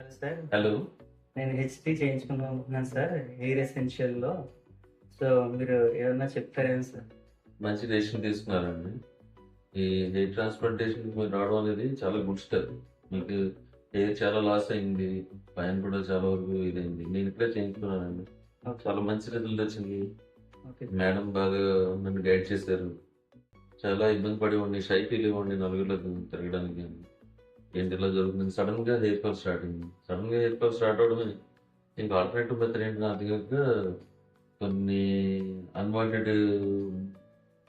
Hello sir, hello. నేను HD చేయించుకుందాం అనుకుంటున్నాను sir hair ఎసెన్షియల్‌లో. So, మీరు ఏమన్నా చెప్తారేమో సార్? మంచి డెసిషన్ తీసుకున్నారండి. ఈ హెయిర్ ట్రాన్స్‌ప్లాంటేషన్‌కి మీరు రావడం అనేది చాలా గుడ్ స్టెప్. మీకు హెయిర్ చాలా లాస్ అయింది. పైన కూడా చాలా వరకు ఇదైంది. నేను ఇక్కడే చేయించుకున్నానండి. ఓకే. చాలా మంచి రిజల్ట్ వచ్చింది. ఓకే. మేడం బాగా నన్ను గైడ్ చేశారు. చాలా ఇబ్బంది పడేవాడిని. షై ఫీల్ అయ్యేవాడిని నలుగురిలో తిరగడానికి గాని. ఏంటి ఇలా జరుగుతుంది? సడెన్‌గా హెయిర్ ఫాల్ స్టార్ట్ అయింది. సడెన్‌గా హెయిర్ ఫాల్ స్టార్ట్ అవ్వడమే ఇంకా ఆల్టర్‌నేటివ్ మెథడ్ ఏంటి నాకు తెలియక కొన్ని అన్‌వాంటెడ్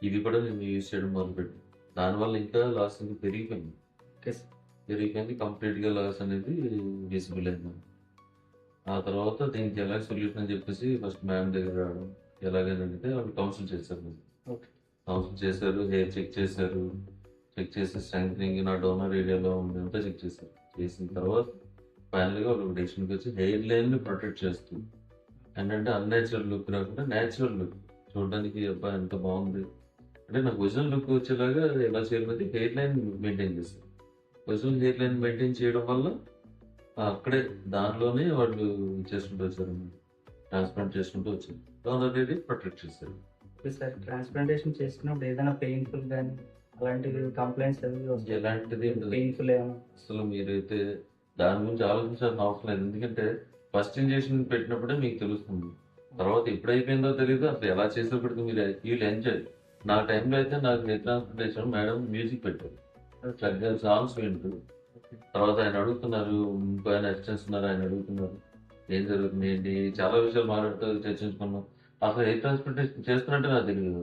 ఇవి కూడా నేను యూజ్ చేయడం మొదలుపెట్టాను. దానివల్ల ఇంకా లాస్ ఇంకా పెరిగిపోయింది. Okay sir. పెరిగిపోయింది. కంప్లీట్‌గా లాస్ అనేది విజిబుల్ అయింది నాకు. ఆ తర్వాత దీనికి ఎలా సొల్యూషన్ అని చెప్పేసి ఫస్ట్ మ్యామ్ దగ్గర రావడం. ఎలాగని అడిగితే వాళ్ళు కౌన్సిల్ చేశారు నన్ను. ఓకే. కౌన్సిల్ చేశారు. హెయిర్ చెక్ చేశారు. చెక్ చేసి స్ట్రెంగ్థెనింగ్ నా డోనర్ ఏరియాలో ఉందంతా చెక్ చేశారు. చేసిన తర్వాత ఫైనల్‌గా వాళ్ళు ఒక డెసిషన్‌కి వచ్చి హెయిర్ లైన్‌ని ప్రొటెక్ట్ చేస్తూ ఏంటంటే అన్‌నేచురల్ లుక్ రాకుండా నేచురల్ లుక్ చూడడానికి అబ్బా! ఎంత బాగుంది. అంటే నాకు ఒరిజినల్ లుక్ వచ్చేలాగా ఎలా చేయాలంటే హెయిర్ లైన్ మెయింటైన్ చేశారు. ఒరిజినల్ హెయిర్ లైన్ మెయింటైన్ చేయడం వల్ల అక్కడే దానిలోనే వాళ్ళు చేసుకుంటూ వచ్చారన్నమాట. ట్రాన్స్‌ప్లాంట్ చేసుకుంటూ వచ్చారు. డోనర్ అనేది ప్రొటెక్ట్ చేశారు. Okay sir. ట్రాన్స్‌ప్లాంటేషన్ చేసుకున్నప్పుడు ఏదైనా పెయిన్‌ఫుల్ గాని, అలాంటివి కంప్లెయింట్స్ అవి వస్తాయా? ఎలాంటిది ఉండదు. పెయిన్‌ఫుల్ ఏమన్నా? అసలు మీరైతే దాని గురించి ఆలోచించాల్సిన అవసరం లేదు. ఎందుకంటే ఫస్ట్ ఇంజెక్షన్ పెట్టినప్పుడే మీకు తెలుస్తుంది. తర్వాత ఎప్పుడైపోయిందో తెలీదు. అసలు ఎలా చేసేప్పటికి మీరు విల్ ఎంజాయ్. నా టైంలో అయితే నాకు హెయిర్ ట్రాన్స్‌ప్లాంటేషన్ మేడం మ్యూజిక్ పెట్టారు. ఓకే. చక్కగా సాంగ్స్ వింటూ ఓకే. తర్వాత ఆయన అడుగుతున్నారు. ఇంకో ఆయన అసిస్టెంట్స్ ఉన్నారు. ఆయన అడుగుతున్నారు. ఏం జరుగుతుంది ఏంటి చాలా విషయాలు మాట్లాడుతూ చర్చించుకున్నాం. అసలు హెయిర్ ట్రాన్స్‌ప్లాంటేషన్ చేస్తున్నట్టే నాకు తెలీదు.